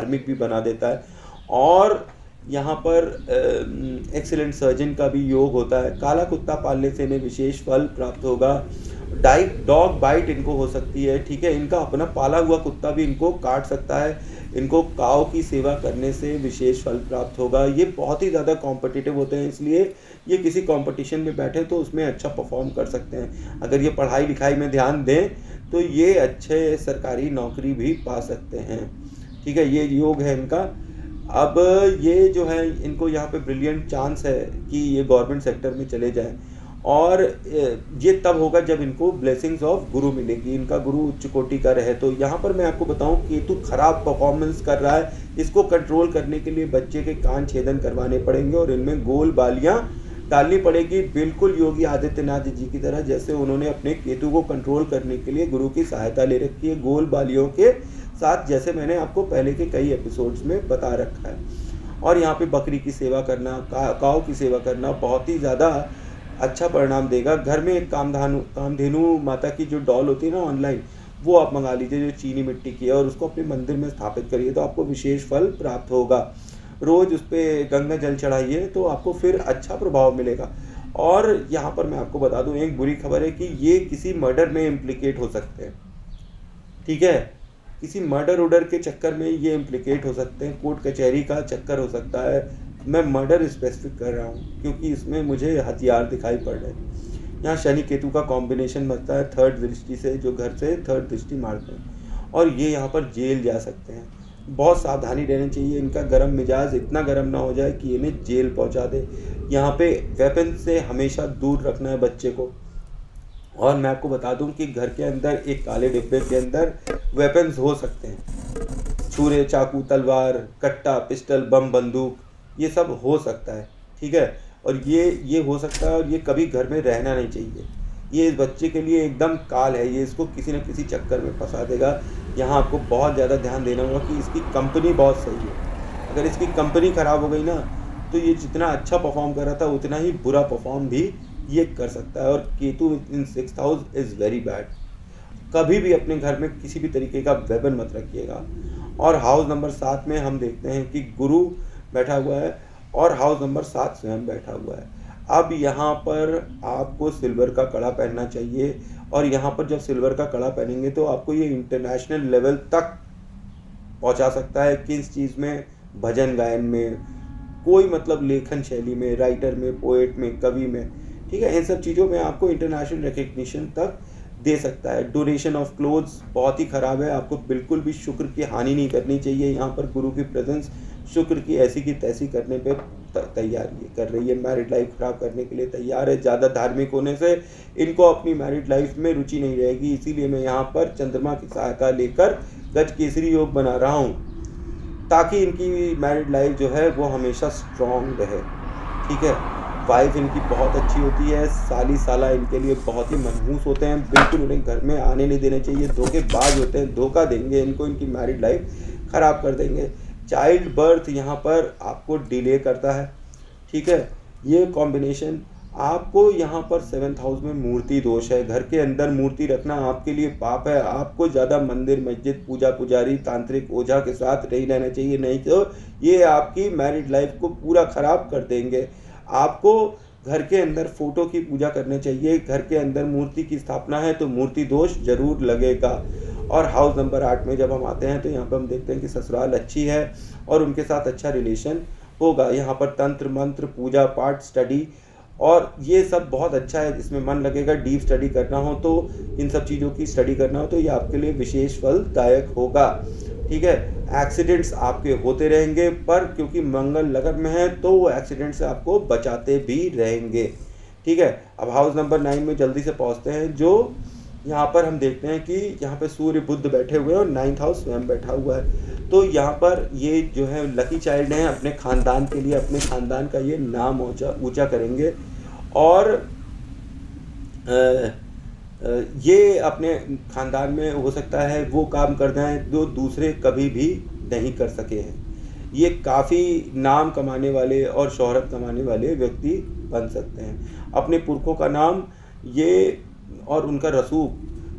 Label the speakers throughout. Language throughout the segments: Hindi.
Speaker 1: धार्मिक भी बना देता है। और यहाँ पर एक्सीलेंट सर्जन का भी योग होता है। काला कुत्ता पालने से इन्हें विशेष फल प्राप्त होगा। डॉग बाइट इनको हो सकती है, ठीक है। इनका अपना पाला हुआ कुत्ता भी इनको काट सकता है। इनको काऊ की सेवा करने से विशेष फल प्राप्त होगा। ये बहुत ही ज़्यादा कॉम्पिटिटिव होते हैं, इसलिए ये किसी कंपटीशन में बैठे तो उसमें अच्छा परफॉर्म कर सकते हैं। अगर ये पढ़ाई लिखाई में ध्यान दें तो ये अच्छे सरकारी नौकरी भी पा सकते हैं, ठीक है। ये योग है इनका। अब ये जो है इनको यहाँ पे ब्रिलियंट चांस है कि ये गवर्नमेंट सेक्टर में चले जाएं, और ये तब होगा जब इनको ब्लेसिंग्स ऑफ गुरु मिलेगी, इनका गुरु उच्च कोटि का रहे। तो यहाँ पर मैं आपको बताऊं, केतु खराब परफॉर्मेंस कर रहा है, इसको कंट्रोल करने के लिए बच्चे के कान छेदन करवाने पड़ेंगे और इनमें गोल बालियां डालनी पड़ेगी, बिल्कुल योगी आदित्यनाथ जी की तरह, जैसे उन्होंने अपने केतु को कंट्रोल करने के लिए गुरु की सहायता ले रखी है गोल बालियों के साथ, जैसे मैंने आपको पहले के कई एपिसोड्स में बता रखा है। और यहाँ पे बकरी की सेवा करना, काऊ की सेवा करना बहुत ही ज़्यादा अच्छा परिणाम देगा। घर में एक कामधेनु माता की जो डॉल होती है ना ऑनलाइन, वो आप मंगा लीजिए जो चीनी मिट्टी की है, और उसको अपने मंदिर में स्थापित करिए तो आपको विशेष फल प्राप्त होगा। रोज़ उस पर गंगा जल चढ़ाइए तो आपको फिर अच्छा प्रभाव मिलेगा। और यहाँ पर मैं आपको बता दूँ, एक बुरी खबर है कि ये किसी मर्डर में इम्प्लिकेट हो सकते हैं, ठीक है। किसी मर्डर उडर के चक्कर में ये इम्प्लिकेट हो सकते हैं, कोर्ट कचहरी का चक्कर हो सकता है। मैं मर्डर स्पेसिफिक कर रहा हूँ क्योंकि इसमें मुझे हथियार दिखाई पड़ रहे हैं। यहाँ शनि केतु का कॉम्बिनेशन बनता है थर्ड दृष्टि से, जो घर से थर्ड दृष्टि मारते हैं, और ये यहाँ पर जेल जा सकते हैं। बहुत सावधानी रहनी चाहिए, इनका गर्म मिजाज इतना गर्म ना हो जाए कि इन्हें जेल पहुँचा दे। यहाँ पे वेपन से हमेशा दूर रखना है बच्चे को। और मैं आपको बता दूं कि घर के अंदर एक काले डिब्बे के अंदर वेपन्स हो सकते हैं, छुरे, चाकू, तलवार, कट्टा, पिस्टल, बम, बंदूक, ये सब हो सकता है, ठीक है। और ये हो सकता है, और ये कभी घर में रहना नहीं चाहिए। ये इस बच्चे के लिए एकदम काल है, ये इसको किसी न किसी चक्कर में फंसा देगा। यहाँ आपको बहुत ज़्यादा ध्यान देना होगा कि इसकी कंपनी बहुत सही है। अगर इसकी कंपनी ख़राब हो गई ना, तो ये जितना अच्छा परफॉर्म कर रहा था उतना ही बुरा परफॉर्म भी ये कर सकता है। और केतु इन 6th house is very bad. कभी भी अपने घर में किसी भी तरीके का वेपन मत रखिएगा। और हाउस नंबर 7 में हम देखते हैं कि गुरु बैठा हुआ है और हाउस नंबर 7 स्वयं बैठा हुआ है। अब यहाँ पर आपको सिल्वर का कड़ा पहनना चाहिए, और यहाँ पर जब सिल्वर का कड़ा पहनेंगे तो आपको ये इंटरनेशनल लेवल तक पहुँचा सकता है। किस चीज़ में? भजन गायन में, कोई मतलब लेखन शैली में, राइटर में, पोएट में, कवि में, ठीक है। इन सब चीज़ों में आपको इंटरनेशनल रिकग्निशन तक दे सकता है। डोनेशन ऑफ क्लोथ्स बहुत ही ख़राब है, आपको बिल्कुल भी शुक्र की हानि नहीं करनी चाहिए। यहाँ पर गुरु की प्रेजेंस शुक्र की ऐसी की तैसी करने पे तैयारी कर रही है, मैरिड लाइफ ख़राब करने के लिए तैयार है। ज़्यादा धार्मिक होने से इनको अपनी मैरिड लाइफ में रुचि नहीं रहेगी, इसीलिए मैं यहाँ पर चंद्रमा की सहायता लेकर गज केसरी योग बना रहा हूँ, ताकि इनकी मैरिड लाइफ जो है वो हमेशा स्ट्रॉन्ग रहे, ठीक है। वाइफ इनकी बहुत अच्छी होती है, साली साला इनके लिए बहुत ही मनहूस होते हैं, बिल्कुल उन्हें घर में आने नहीं देने चाहिए। धोखेबाज होते हैं, धोखा देंगे इनको, इनकी मैरिड लाइफ ख़राब कर देंगे। चाइल्ड बर्थ यहाँ पर आपको डिले करता है, ठीक है। ये कॉम्बिनेशन आपको यहाँ पर 7th हाउस में मूर्ति दोष है। घर के अंदर मूर्ति रखना आपके लिए पाप है। आपको ज़्यादा मंदिर, मस्जिद, पूजा पुजारी, तांत्रिक, ओझा के साथ नहीं रहना चाहिए, नहीं तो ये आपकी मैरिड लाइफ को पूरा ख़राब कर देंगे। आपको घर के अंदर फोटो की पूजा करनी चाहिए। घर के अंदर मूर्ति की स्थापना है तो मूर्ति दोष जरूर लगेगा। और हाउस नंबर 8 में जब हम आते हैं तो यहाँ पर हम देखते हैं कि ससुराल अच्छी है और उनके साथ अच्छा रिलेशन होगा। यहाँ पर तंत्र मंत्र, पूजा पाठ, स्टडी, और ये सब बहुत अच्छा है, इसमें मन लगेगा। डीप स्टडी करना हो तो, इन सब चीज़ों की स्टडी करना हो तो ये आपके लिए विशेष फलदायक होगा, ठीक है। एक्सीडेंट्स आपके होते रहेंगे, पर क्योंकि मंगल लगन में है तो वो एक्सीडेंट से आपको बचाते भी रहेंगे, ठीक है। अब हाउस नंबर 9 में जल्दी से पहुंचते हैं, जो यहाँ पर हम देखते हैं कि यहाँ पे सूर्य बुध बैठे हुए हैं और 9th हाउस स्वयं बैठा हुआ है। तो यहाँ पर ये जो है लकी चाइल्ड हैं, अपने ख़ानदान के लिए, अपने ख़ानदान का ये नाम ऊँचा करेंगे। और ये अपने ख़ानदान में हो सकता है वो काम कर दें जो दूसरे कभी भी नहीं कर सके हैं। ये काफ़ी नाम कमाने वाले और शोहरत कमाने वाले व्यक्ति बन सकते हैं। अपने पुरखों का नाम ये और उनका रसूख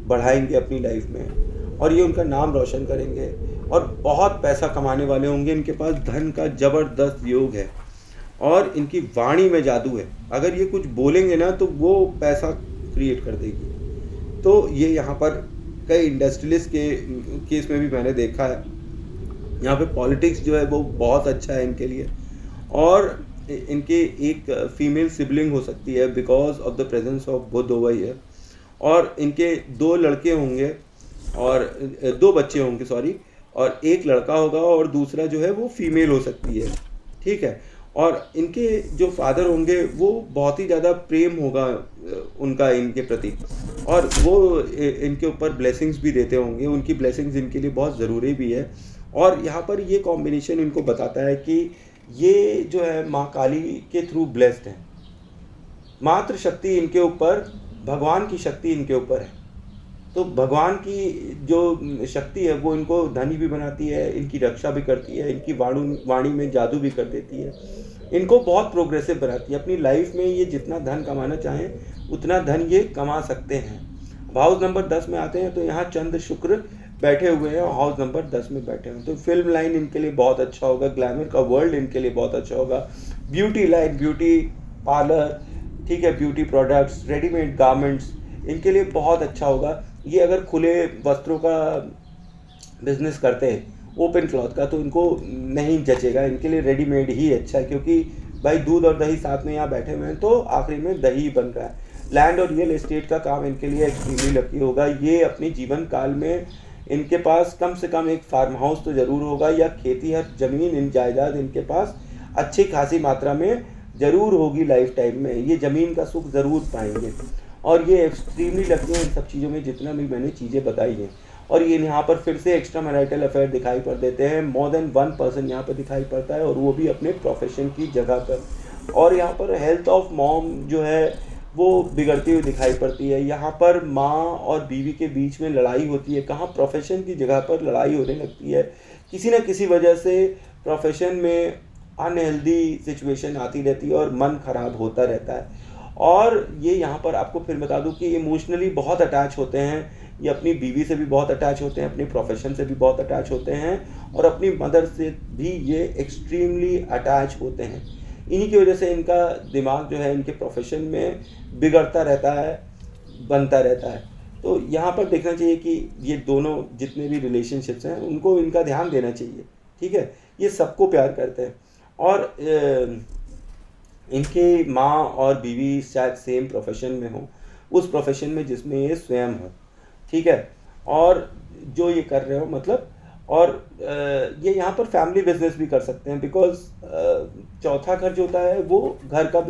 Speaker 1: बढ़ाएंगे अपनी लाइफ में, और ये उनका नाम रोशन करेंगे। और बहुत पैसा कमाने वाले होंगे। इनके पास धन का ज़बरदस्त योग है और इनकी वाणी में जादू है। अगर ये कुछ बोलेंगे ना तो वो पैसा क्रिएट कर देगी। तो ये यहाँ पर कई इंडस्ट्रियलिस्ट के केस में भी मैंने देखा है। यहाँ पे पॉलिटिक्स जो है वो बहुत अच्छा है इनके लिए। और इनके एक फीमेल सिबलिंग हो सकती है because of the presence of Budh over here. और इनके 2 लड़के होंगे और 2 बच्चे होंगे सॉरी, और एक लड़का होगा और दूसरा जो है वो फीमेल हो सकती है, ठीक है। और इनके जो फादर होंगे वो बहुत ही ज़्यादा प्रेम होगा उनका इनके प्रति, और वो इनके ऊपर ब्लेसिंग्स भी देते होंगे। उनकी ब्लेसिंग्स इनके लिए बहुत ज़रूरी भी है। और यहाँ पर ये कॉम्बिनेशन इनको बताता है कि ये जो है माँ काली के थ्रू ब्लेस्ड हैं। मातृ शक्ति इनके ऊपर, भगवान की शक्ति इनके ऊपर है। तो भगवान की जो शक्ति है वो इनको धनी भी बनाती है, इनकी रक्षा भी करती है, इनकी वाणी में जादू भी कर देती है, इनको बहुत प्रोग्रेसिव बनाती है। अपनी लाइफ में ये जितना धन कमाना चाहें उतना धन ये कमा सकते हैं। अब हाउस नंबर 10 में आते हैं तो यहाँ चंद्र शुक्र बैठे हुए हैं और हाउस नंबर 10 में बैठे हैं। तो फिल्म लाइन इनके लिए बहुत अच्छा होगा, ग्लैमर का वर्ल्ड इनके लिए बहुत अच्छा होगा, ब्यूटी लाइन, ब्यूटी पार्लर, ठीक है, ब्यूटी प्रोडक्ट्स, रेडीमेड गारमेंट्स इनके लिए बहुत अच्छा होगा। ये अगर खुले वस्त्रों का बिजनेस करते हैं, ओपन क्लॉथ का, तो इनको नहीं जचेगा। इनके लिए रेडीमेड ही अच्छा है, क्योंकि भाई दूध और दही साथ में यहाँ बैठे हुए हैं तो आखिरी में दही बन रहा है। लैंड और रियल एस्टेट का काम इनके लिए एक्सट्रीमली लकी होगा। ये अपने जीवन काल में इनके पास कम से कम एक फार्म हाउस तो ज़रूर होगा, या खेती हर ज़मीन इन जायदाद इनके पास अच्छी खासी मात्रा में ज़रूर होगी। लाइफ टाइम में ये ज़मीन का सुख ज़रूर पाएंगे। और ये एक्सट्रीमली लकी है इन सब चीज़ों में, जितना भी मैंने चीज़ें बताई हैं। और ये यहाँ पर फिर से एक्स्ट्रा मैरिटल अफेयर दिखाई पड़ देते हैं। मोर देन 1 पर्सन यहाँ पर दिखाई पड़ता है, और वो भी अपने प्रोफेशन की जगह पर। और यहाँ पर हेल्थ ऑफ मॉम जो है वो बिगड़ती हुई दिखाई पड़ती है। यहाँ पर माँ और बीवी के बीच में लड़ाई होती है। कहाँ प्रोफेशन की जगह पर लड़ाई होने लगती है। किसी न किसी वजह से प्रोफेशन में अनहेल्दी सिचुएशन आती रहती है और मन खराब होता रहता है। और ये यहाँ पर आपको फिर बता दूँ कि इमोशनली बहुत अटैच होते हैं। ये अपनी बीवी से भी बहुत अटैच होते हैं, अपने प्रोफेशन से भी बहुत अटैच होते हैं, और अपनी मदर से भी ये एक्सट्रीमली अटैच होते हैं। इन्हीं की वजह से इनका दिमाग जो है इनके प्रोफेशन में बिगड़ता रहता है, बनता रहता है। तो यहाँ पर देखना चाहिए कि ये दोनों जितने भी रिलेशनशिप्स हैं उनको इनका ध्यान देना चाहिए, ठीक है। ये सबको प्यार करते हैं। और इनके माँ और बीवी शायद सेम प्रोफेशन में हो, उस प्रोफेशन में जिसमें ये स्वयं हो, ठीक है, और जो ये कर रहे हो मतलब। और ये यहाँ पर फैमिली बिजनेस भी कर सकते हैं, बिकॉज चौथा घर जो होता है वो घर का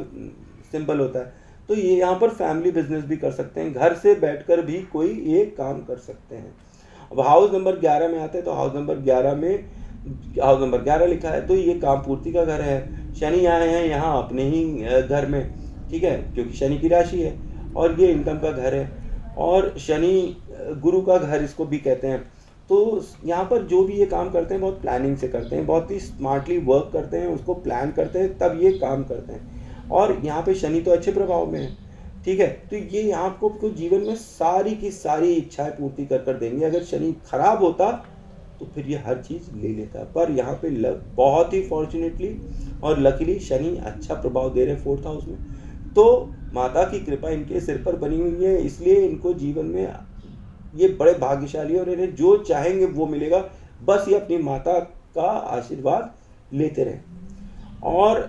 Speaker 1: सिंबल होता है। तो ये यहाँ पर फैमिली बिजनेस भी कर सकते हैं, घर से बैठकर भी कोई ये काम कर सकते हैं। अब हाउस नंबर 11 में आते हैं तो हाउस नंबर 11 लिखा है तो ये काम पूर्ति का घर है। शनि आए हैं यहाँ अपने ही घर में, ठीक है, क्योंकि शनि की राशि है, और ये इनकम का घर है, और शनि गुरु का घर इसको भी कहते हैं। तो यहाँ पर जो भी ये काम करते हैं बहुत प्लानिंग से करते हैं, बहुत ही स्मार्टली वर्क करते हैं, उसको प्लान करते हैं, तब ये काम करते हैं। और यहाँ पे शनि तो अच्छे प्रभाव में है, ठीक है। तो ये यहाँ आपको जीवन में सारी की सारी इच्छाएं पूर्ति कर देंगे। अगर शनि खराब होता तो फिर ये हर चीज़ ले लेता, पर यहाँ पे बहुत ही फॉर्चुनेटली और लकीली शनि अच्छा प्रभाव दे रहे 4th हाउस में। तो माता की कृपा इनके सिर पर बनी हुई है, इसलिए इनको जीवन में ये बड़े भाग्यशाली और इन्हें जो चाहेंगे वो मिलेगा। बस ये अपनी माता का आशीर्वाद लेते रहें। और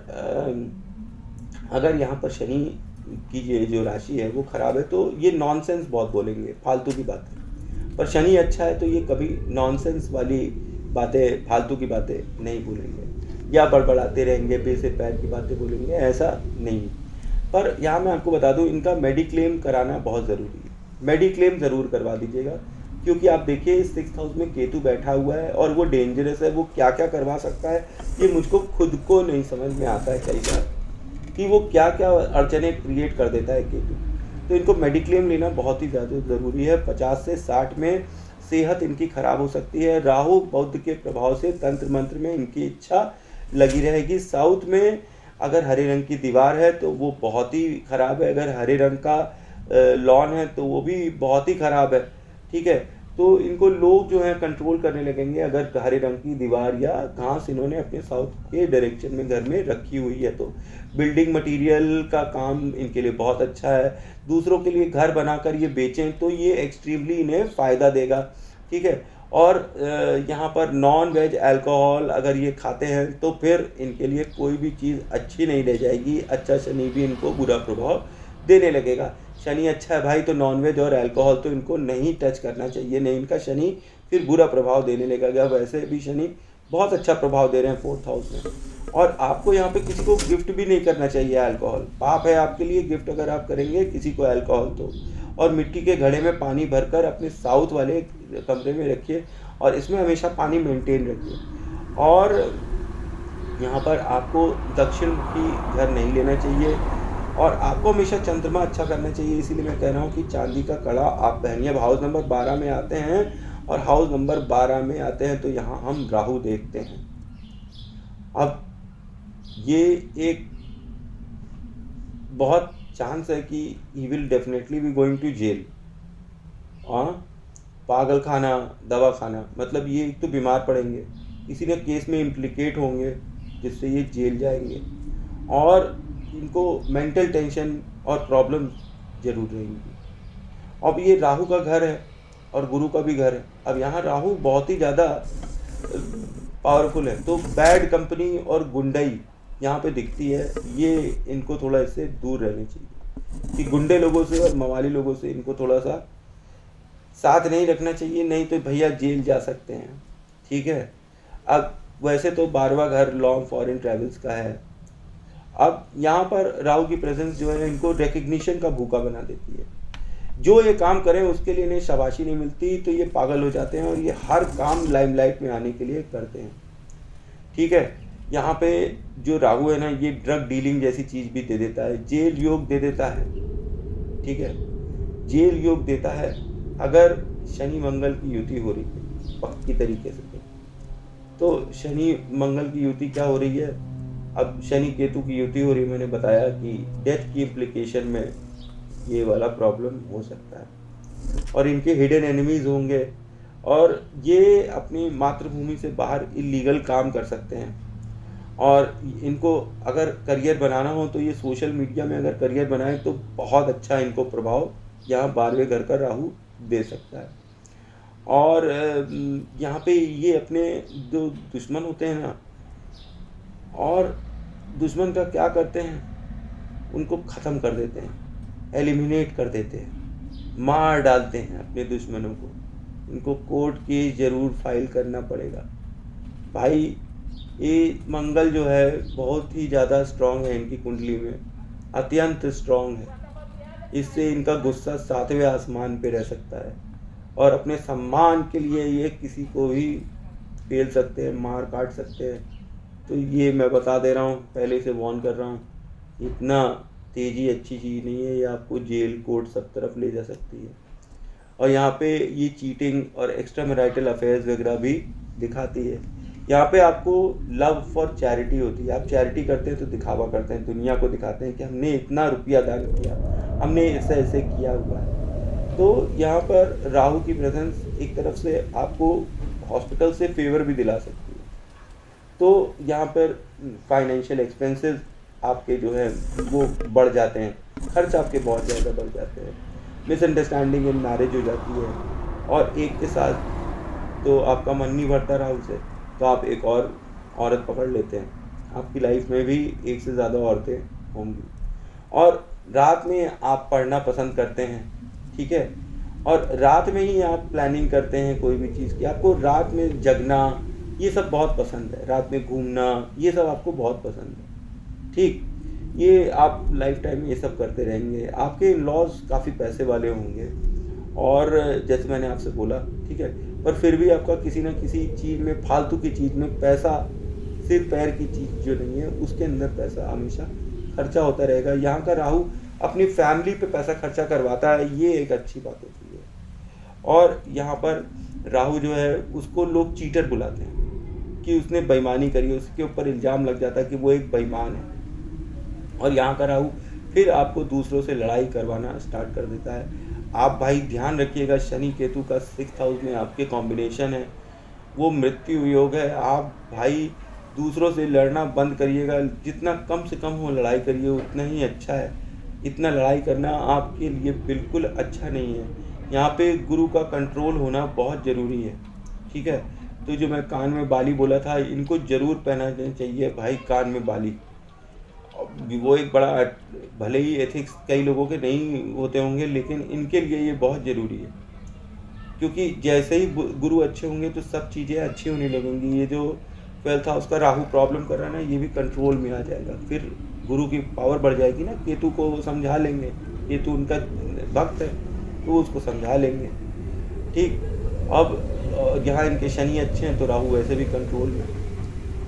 Speaker 1: अगर यहाँ पर शनि की ये जो राशि है वो खराब है तो ये नॉनसेंस बहुत बोलेंगे, फालतू की बातें। पर शनि अच्छा है तो ये कभी नॉनसेंस वाली बातें, फालतू की बातें नहीं बोलेंगे, या बड़बड़ाते रहेंगे, बेसिर पैर की बातें बोलेंगे, ऐसा नहीं। पर यहाँ मैं आपको बता दूँ, इनका मेडिक्लेम कराना बहुत ज़रूरी है। मेडिक्लेम ज़रूर करवा दीजिएगा, क्योंकि आप देखिए 6th हाउस में केतु बैठा हुआ है और वो डेंजरस है। वो क्या क्या करवा सकता है ये मुझको खुद को नहीं समझ में आता है कई बार, कि वो क्या क्या अड़चने क्रिएट कर देता है केतु। तो इनको मेडिक्लेम लेना बहुत ही ज़्यादा ज़रूरी है। 50 से 60 में सेहत इनकी खराब हो सकती है। राहु बुध के प्रभाव से तंत्र मंत्र में इनकी इच्छा लगी रहेगी। साउथ में अगर हरे रंग की दीवार है तो वो बहुत ही खराब है, अगर हरे रंग का लॉन है तो वो भी बहुत ही खराब है, ठीक है। तो इनको लोग जो हैं कंट्रोल करने लगेंगे अगर हरे रंग की दीवार या घास इन्होंने अपने साउथ के डायरेक्शन में घर में रखी हुई है। तो बिल्डिंग मटेरियल का काम इनके लिए बहुत अच्छा है। दूसरों के लिए घर बनाकर ये बेचें तो ये एक्सट्रीमली इन्हें फ़ायदा देगा, ठीक है। और यहाँ पर नॉन वेज अल्कोहल अगर ये खाते हैं तो फिर इनके लिए कोई भी चीज़ अच्छी नहीं रह जाएगी। अच्छा शनि भी इनको बुरा प्रभाव देने लगेगा। शनि अच्छा है भाई तो नॉनवेज और अल्कोहल तो इनको नहीं टच करना चाहिए, नहीं इनका शनि फिर बुरा प्रभाव देने लगेगा। वैसे भी शनि बहुत अच्छा प्रभाव दे रहे हैं 4th हाउस में। और आपको यहाँ पे किसी को गिफ्ट भी नहीं करना चाहिए अल्कोहल, पाप है आपके लिए गिफ्ट अगर आप करेंगे किसी को अल्कोहल तो। और मिट्टी के घड़े में पानी भरकर अपने साउथ वाले कमरे में रखिए और इसमें हमेशा पानी मेंटेन रखिए। और यहाँ पर आपको दक्षिण मुखी घर नहीं लेना चाहिए और आपको हमेशा चंद्रमा अच्छा करना चाहिए। इसीलिए मैं कह रहा हूँ कि चांदी का कड़ा आप पहनिए। अब हाउस नंबर 12 में आते हैं और हाउस नंबर 12 में आते हैं तो यहाँ हम राहु देखते हैं। अब ये एक बहुत चांस है कि he will definitely be going to jail. पागल खाना, दवा खाना, मतलब ये एक तो बीमार पड़ेंगे, किसी न केस में इम्प्लिकेट होंगे जिससे ये जेल जाएंगे और इनको मेंटल टेंशन और प्रॉब्लम जरूर रहेंगी। अब ये राहु का घर है और गुरु का भी घर है। अब यहाँ राहु बहुत ही ज़्यादा पावरफुल है तो बैड कंपनी और गुंडाई यहाँ पे दिखती है। ये इनको थोड़ा इससे दूर रहना चाहिए कि गुंडे लोगों से और मवाली लोगों से इनको थोड़ा सा साथ नहीं रखना चाहिए, नहीं तो भैया जेल जा सकते हैं, ठीक है। अब वैसे तो 12वां घर लॉन्ग फॉरेन ट्रैवल्स का है। अब यहाँ पर राहु की प्रेजेंस जो है इनको रिकग्निशन का भूखा बना देती है। जो ये काम करें उसके लिए इन्हें शाबाशी नहीं मिलती तो ये पागल हो जाते हैं और ये हर काम लाइमलाइट में आने के लिए करते हैं, ठीक है। यहाँ पे जो राहु है ना ये ड्रग डीलिंग जैसी चीज़ भी दे देता है, जेल योग दे देता है, ठीक है। जेल योग देता है अगर शनि मंगल की युति हो रही है पक्की तरीके से। तो शनि मंगल की युति क्या हो रही है, अब शनि केतु की युति हो रही है। मैंने बताया कि डेथ की इम्प्लीकेशन में ये वाला प्रॉब्लम हो सकता है और इनके हिडन एनिमीज होंगे और ये अपनी मातृभूमि से बाहर इलीगल काम कर सकते हैं। और इनको अगर करियर बनाना हो तो ये सोशल मीडिया में अगर करियर बनाए तो बहुत अच्छा इनको प्रभाव यहाँ 12वें घर का राहु दे सकता है। और यहाँ पे ये अपने जो दुश्मन होते हैं ना, और दुश्मन का क्या करते हैं, उनको ख़त्म कर देते हैं, एलिमिनेट कर देते हैं, मार डालते हैं अपने दुश्मनों को। इनको कोर्ट केस ज़रूर फाइल करना पड़ेगा भाई। ये मंगल जो है बहुत ही ज़्यादा स्ट्रांग है, इनकी कुंडली में अत्यंत स्ट्रांग है। इससे इनका गुस्सा 7वें आसमान पे रह सकता है और अपने सम्मान के लिए ये किसी को भी फेल सकते हैं, मार काट सकते हैं। तो ये मैं बता दे रहा हूँ, पहले से वार्न कर रहा हूँ, इतना तेज़ी अच्छी चीज़ नहीं है, ये आपको जेल कोर्ट सब तरफ ले जा सकती है। और यहाँ पे ये चीटिंग और एक्स्ट्रा मैरिटल अफेयर्स वगैरह भी दिखाती है। यहाँ पे आपको लव फॉर चैरिटी होती है, आप चैरिटी करते हैं तो दिखावा करते हैं, दुनिया को दिखाते हैं कि हमने इतना रुपया दान किया, हमने ऐसे ऐसे किया हुआ है। तो यहाँ पर राहु की प्रेजेंस एक तरफ से आपको हॉस्पिटल से फेवर भी दिला सकती है। तो यहाँ पर फाइनेंशियल एक्सपेंसेस आपके जो है वो बढ़ जाते हैं, खर्च आपके बहुत ज़्यादा बढ़ जाते हैं, मिसअंडरस्टैंडिंग इन मैरिज हो जाती है और एक के साथ तो आपका मन नहीं भरता राहु से तो आप एक और औरत पकड़ लेते हैं। आपकी लाइफ में भी एक से ज़्यादा औरतें होंगी। और रात में आप पढ़ना पसंद करते हैं, ठीक है, और रात में ही आप प्लानिंग करते हैं कोई भी चीज़ की। आपको रात में जगना ये सब बहुत पसंद है, रात में घूमना ये सब आपको बहुत पसंद है, ठीक। ये आप लाइफ टाइम में ये सब करते रहेंगे। आपके इन-लॉज काफ़ी पैसे वाले होंगे और जैसे मैंने आपसे बोला, ठीक है, पर फिर भी आपका किसी न किसी चीज़ में, फालतू की चीज़ में पैसा, सिर पैर की चीज़ जो नहीं है उसके अंदर पैसा हमेशा खर्चा होता रहेगा। यहाँ का राहु अपनी फैमिली पे पैसा खर्चा करवाता है, ये एक अच्छी बात होती है। और यहाँ पर राहु जो है उसको लोग चीटर बुलाते हैं कि उसने बेईमानी करी, उसके ऊपर इल्ज़ाम लग जाता है कि वो एक बेईमान है। और यहाँ का राहु फिर आपको दूसरों से लड़ाई करवाना स्टार्ट कर देता है। आप भाई ध्यान रखिएगा, शनि केतु का 6th हाउस में आपके कॉम्बिनेशन है, वो मृत्यु योग है। आप भाई दूसरों से लड़ना बंद करिएगा, जितना कम से कम हो लड़ाई करिए उतना ही अच्छा है। इतना लड़ाई करना आपके लिए बिल्कुल अच्छा नहीं है। यहाँ पे गुरु का कंट्रोल होना बहुत ज़रूरी है, ठीक है। तो जो मैं कान में बाली बोला था, इनको ज़रूर पहनाना चाहिए भाई, कान में बाली। वो एक बड़ा, भले ही एथिक्स कई लोगों के नहीं होते होंगे, लेकिन इनके लिए ये बहुत ज़रूरी है, क्योंकि जैसे ही गुरु अच्छे होंगे तो सब चीज़ें अच्छी होने लगेंगी। ये जो 12th हाउस का राहु प्रॉब्लम कर रहा है ना, ये भी कंट्रोल में आ जाएगा, फिर गुरु की पावर बढ़ जाएगी ना। केतु को समझा लेंगे, केतु उनका भक्त है तो उसको समझा लेंगे, ठीक। अब यहाँ इनके शनि अच्छे हैं तो राहु वैसे भी कंट्रोल में,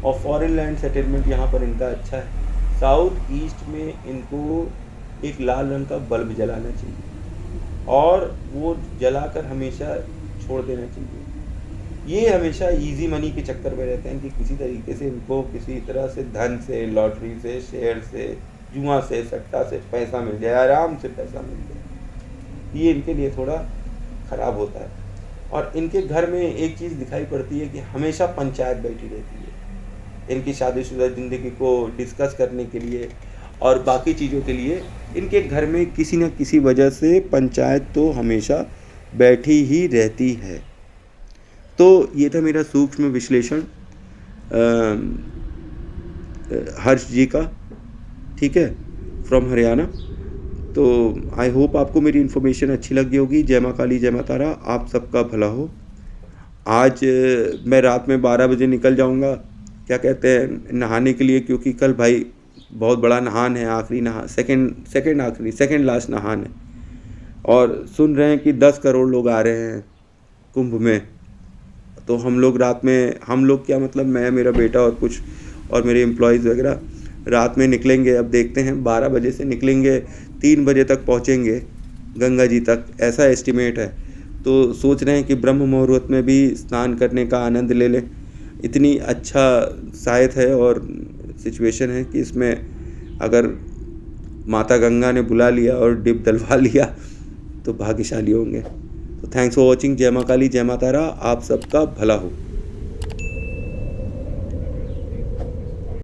Speaker 1: और फॉरेन लैंड सेटलमेंट यहाँ पर इनका अच्छा है। साउथ ईस्ट में इनको एक लाल रंग का बल्ब जलाना चाहिए, और वो जलाकर हमेशा छोड़ देना चाहिए। ये हमेशा इजी मनी के चक्कर में रहते हैं कि किसी तरीके से इनको किसी तरह से धन से, लॉटरी से, शेयर से, जुआ से, सट्टा से पैसा मिल जाए, आराम से पैसा मिल जाए। ये इनके लिए थोड़ा ख़राब होता है। और इनके घर में एक चीज़ दिखाई पड़ती है कि हमेशा पंचायत बैठी रहती है। इनकी शादीशुदा ज़िंदगी को डिस्कस करने के लिए और बाकी चीज़ों के लिए इनके घर में किसी न किसी वजह से पंचायत तो हमेशा बैठी ही रहती है। तो ये था मेरा सूक्ष्म विश्लेषण हर्ष जी का, ठीक है, फ्रॉम हरियाणा। तो आई होप आपको मेरी इन्फॉर्मेशन अच्छी लगी होगी। जय माँ काली, जय माँ तारा, आप सबका भला हो। आज मैं रात में 12 बजे निकल जाऊंगा, क्या कहते हैं, नहाने के लिए, क्योंकि कल भाई बहुत बड़ा नहान है, आखिरी नहान, सेकंड लास्ट नहान है। और सुन रहे हैं कि 10 करोड़ लोग आ रहे हैं कुंभ में। तो हम लोग रात में, हम लोग क्या मतलब, मैं, मेरा बेटा और कुछ और मेरे एम्प्लॉयज़ वगैरह रात में निकलेंगे। अब देखते हैं, 12 बजे से निकलेंगे, 3 बजे तक पहुंचेंगे गंगा जी तक, ऐसा एस्टिमेट है। तो सोच रहे हैं कि ब्रह्म मुहूर्त में भी स्नान करने का आनंद ले लें। इतनी अच्छा शायद है और सिचुएशन है कि इसमें अगर माता गंगा ने बुला लिया और डिप डलवा लिया तो भाग्यशाली होंगे। तो थैंक्स फॉर वॉचिंग। जय माँ काली, जय माँ तारा, आप सबका भला हो।